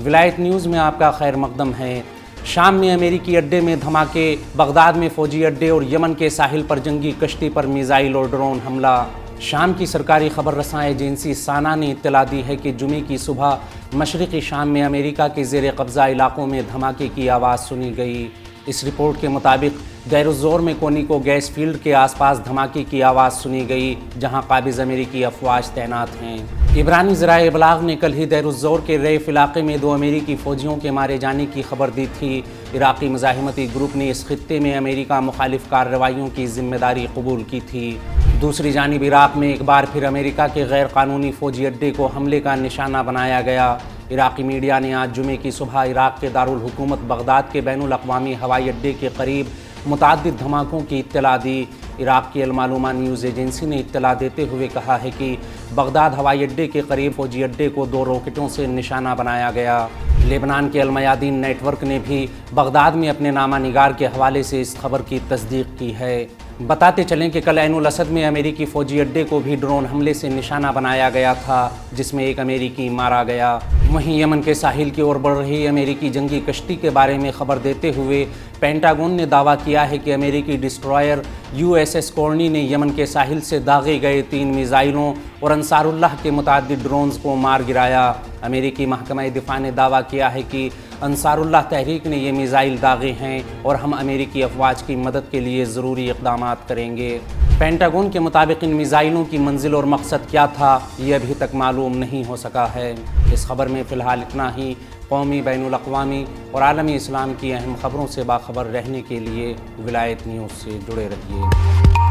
ولایت نیوز میں آپ کا خیر مقدم ہے۔ شام میں امریکی اڈے میں دھماکے، بغداد میں فوجی اڈے اور یمن کے ساحل پر جنگی کشتی پر میزائل اور ڈرون حملہ۔ شام کی سرکاری خبر رساں ایجنسی سانا نے اطلاع دی ہے کہ جمعے کی صبح مشرقی شام میں امریکہ کے زیر قبضہ علاقوں میں دھماکے کی آواز سنی گئی۔ اس رپورٹ کے مطابق دیر الزور میں کونیکو گیس فیلڈ کے آس پاس دھماکے کی آواز سنی گئی، جہاں قابض امریکی افواج تعینات ہیں۔ عبرانی ذرائع ابلاغ نے کل ہی دیر الزور کے ریف علاقے میں 2 امریکی فوجیوں کے مارے جانے کی خبر دی تھی۔ عراقی مزاحمتی گروپ نے اس خطے میں امریکہ مخالف کارروائیوں کی ذمہ داری قبول کی تھی۔ دوسری جانب عراق میں ایک بار پھر امریکہ کے غیر قانونی فوجی اڈے کو حملے کا نشانہ بنایا گیا۔ عراقی میڈیا نے آج جمعے کی صبح عراق کے دارالحکومت بغداد کے بین الاقوامی ہوائی اڈے کے قریب متعدد دھماکوں کی اطلاع دی۔ عراق کی المعلومہ نیوز ایجنسی نے اطلاع دیتے ہوئے کہا ہے کہ بغداد ہوائی اڈے کے قریب فوجی اڈے کو 2 راکٹوں سے نشانہ بنایا گیا۔ لبنان کے المیادین نیٹ ورک نے بھی بغداد میں اپنے نامہ نگار کے حوالے سے اس خبر کی تصدیق کی ہے۔ بتاتے چلیں کہ کل عین الاسد میں امریکی فوجی اڈے کو بھی ڈرون حملے سے نشانہ بنایا گیا تھا، جس میں ایک امریکی مارا گیا۔ وہیں یمن کے ساحل کی اور بڑھ رہی امریکی جنگی کشتی کے بارے میں خبر دیتے ہوئے پینٹاگون نے دعویٰ کیا ہے کہ امریکی ڈسٹرائر USS کورنی نے یمن کے ساحل سے داغے گئے 3 میزائلوں اور انصار اللہ کے متعدد ڈرونز کو مار گرایا۔ امریکی محکمہ دفاع نے دعویٰ کیا ہے کہ انصار اللہ تحریک نے یہ میزائل داغے ہیں اور ہم امریکی افواج کی مدد کے لیے ضروری اقدامات کریں گے۔ پینٹاگون کے مطابق ان میزائلوں کی منزل اور مقصد کیا تھا، یہ ابھی تک معلوم نہیں ہو سکا ہے۔ اس خبر میں فی الحال اتنا ہی۔ قومی، بین الاقوامی اور عالمی اسلام کی اہم خبروں سے باخبر رہنے کے لیے ولایت نیوز سے جڑے رہیے۔